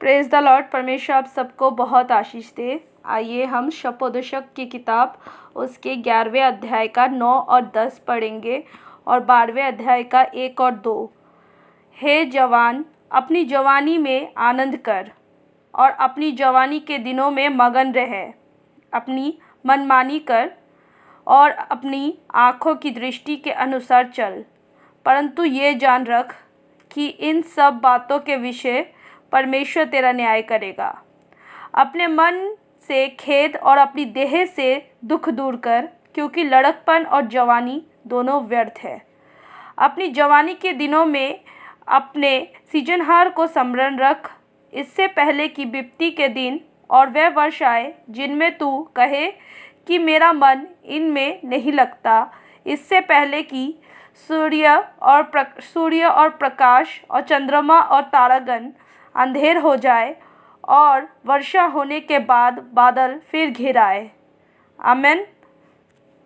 Praise the Lord. परमेश्वर आप सबको बहुत आशीष दे। आइए हम शपोदशक की किताब उसके 11वें अध्याय का 9 और 10 पढ़ेंगे और 12वें अध्याय का 1 और 2। हे जवान, अपनी जवानी में आनंद कर और अपनी जवानी के दिनों में मगन रह। अपनी मनमानी कर और अपनी आँखों की दृष्टि के अनुसार चल, परंतु ये जान रख कि इन सब बातों के विषय परमेश्वर तेरा न्याय करेगा। अपने मन से खेद और अपनी देह से दुख दूर कर, क्योंकि लड़कपन और जवानी दोनों व्यर्थ है। अपनी जवानी के दिनों में अपने सृजनहार को स्मरण रख, इससे पहले कि विपत्ति के दिन और वह वर्ष आए जिनमें तू कहे कि मेरा मन इनमें नहीं लगता। इससे पहले कि सूर्य और प्रकाश और चंद्रमा और तारागण अंधेर हो जाए और वर्षा होने के बाद बादल फिर घिर आए। आमेन।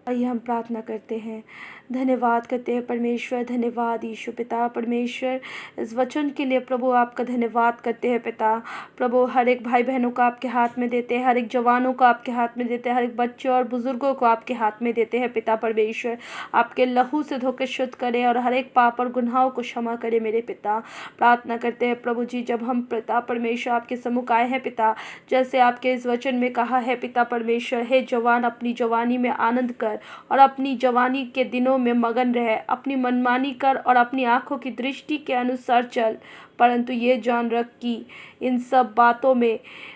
आइए हम प्रार्थना करते हैं। धन्यवाद करते हैं परमेश्वर। धन्यवाद यीशु पिता परमेश्वर, इस वचन के लिए प्रभु आपका धन्यवाद करते हैं पिता। प्रभु हर एक भाई बहनों को आपके हाथ में देते हैं, हर एक जवानों को आपके हाथ में देते हैं, हर एक बच्चों और बुजुर्गों को आपके हाथ में देते हैं पिता परमेश्वर। आपके लहू से धोकर शुद्ध करें और हर एक पाप और गुनाहों को क्षमा करें मेरे पिता। प्रार्थना करते हैं प्रभु जी, जब हम पिता परमेश्वर आपके सम्मुख आए हैं पिता, जैसे आपके इस वचन में कहा है पिता परमेश्वर, हे जवान, अपनी जवानी में आनंद कर और अपनी जवानी के दिनों में मगन रह। अपनी मनमानी कर और अपनी आँखों की दृष्टि के अनुसार चल, परंतु ये जान रख कि इन सब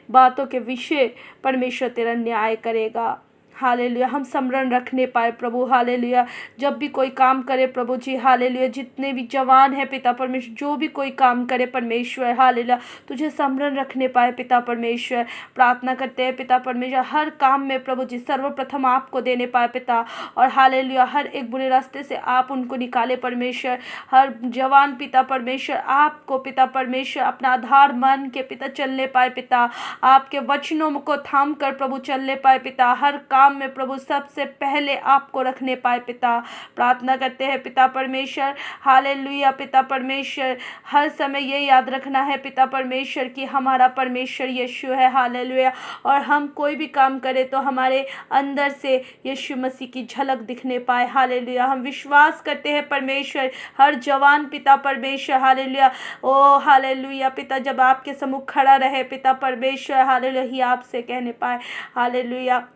बातों के विषय परमेश्वर तेरा न्याय करेगा। हालेलुया। हम स्मरण रखने पाए प्रभु। हालेलुया। जब भी कोई काम करे प्रभु जी, हालेलुया, जितने भी जवान है पिता परमेश्वर, जो भी कोई काम करे परमेश्वर, हालेलुया, तुझे स्मरण रखने पाए पिता परमेश्वर। प्रार्थना करते हैं पिता परमेश्वर, हर काम में प्रभु जी सर्वप्रथम आपको देने पाए पिता, और हालेलुया, हर एक बुरे रास्ते से आप उनको निकाले परमेश्वर। हर जवान पिता परमेश्वर आपको पिता परमेश्वर अपना आधार मान के पिता चलने पाए पिता, आपके वचनों को थाम कर प्रभु चलने पाए पिता। हर काम में प्रभु सबसे पहले आपको रखने पाए पिता। प्रार्थना करते हैं पिता परमेश्वर, हालेलुया पिता परमेश्वर, हर समय ये याद रखना है पिता परमेश्वर कि हमारा परमेश्वर यीशु है। हालेलुया। और हम कोई भी काम करें तो हमारे अंदर से यीशु मसीह की झलक दिखने पाए। हालेलुया। हम विश्वास करते हैं परमेश्वर, हर जवान पिता परमेश्वर, हालेलुया, ओ हालेलुया पिता, जब आपके सम्मुख खड़ा रहे पिता परमेश्वर, हालेलुया, ही आपसे कहने पाए, हालेलुया,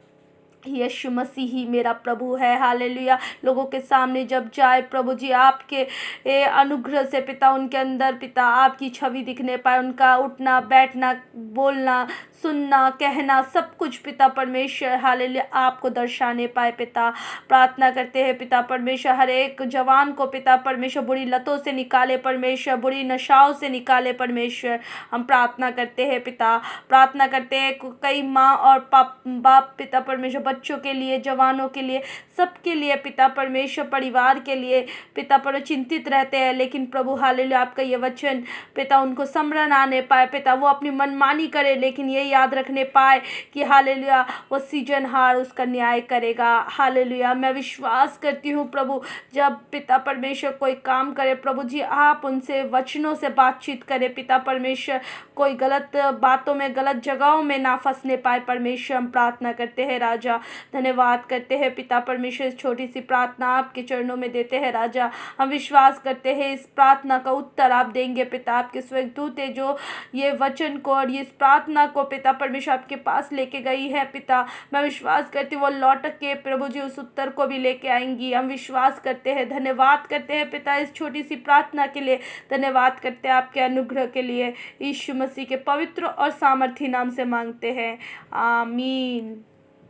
यीशु मसीह ही मेरा प्रभु है। हालेलुया। लोगों के सामने जब जाए प्रभु जी, आपके अनुग्रह से पिता उनके अंदर पिता आपकी छवि दिखने पाए, उनका उठना बैठना बोलना सुनना कहना सब कुछ पिता परमेश्वर, हालेलुया, आपको दर्शाने पाए पिता। प्रार्थना करते हैं पिता परमेश्वर, हर एक जवान को पिता परमेश्वर बुरी लतों से निकाले परमेश्वर, बुरी नशाओं से निकाले परमेश्वर। हम प्रार्थना करते हैं पिता। प्रार्थना करते हैं कई माँ और बाप पिता परमेश्वर बच्चों के लिए, जवानों के लिए, सबके लिए पिता परमेश्वर, परिवार के लिए पिता पर चिंतित रहते हैं, लेकिन प्रभु हालेलुया आपका ये वचन पिता उनको स्मरण आने पाए पिता, वो अपनी मनमानी करे लेकिन ये याद रखने पाए कि हालेलुया वो सृजनहार उसका न्याय करेगा। हालेलुया। मैं विश्वास करती हूँ प्रभु, जब पिता परमेश्वर कोई काम करे प्रभु जी, आप उनसे वचनों से बातचीत करें पिता परमेश्वर, कोई गलत बातों में गलत जगहों में ना फंसने पाए परमेश्वर। हम प्रार्थना करते हैं राजा, धन्यवाद करते हैं पिता परमेश्वर, इस छोटी सी प्रार्थना आपके चरणों में देते हैं राजा। हम विश्वास करते हैं इस प्रार्थना का उत्तर आप देंगे पिता। आपके स्वर्गदूत है जो ये वचन को और इस प्रार्थना को पिता परमेश्वर आपके पास लेके गई है पिता, मैं विश्वास करती हूँ वो लौट के प्रभु जी उस उत्तर को भी लेके आएंगी। हम विश्वास करते हैं, धन्यवाद करते हैं पिता इस छोटी सी प्रार्थना के लिए, धन्यवाद करते हैं आपके अनुग्रह के लिए। यीशु मसीह के पवित्र और सामर्थी नाम से मांगते हैं, आमीन।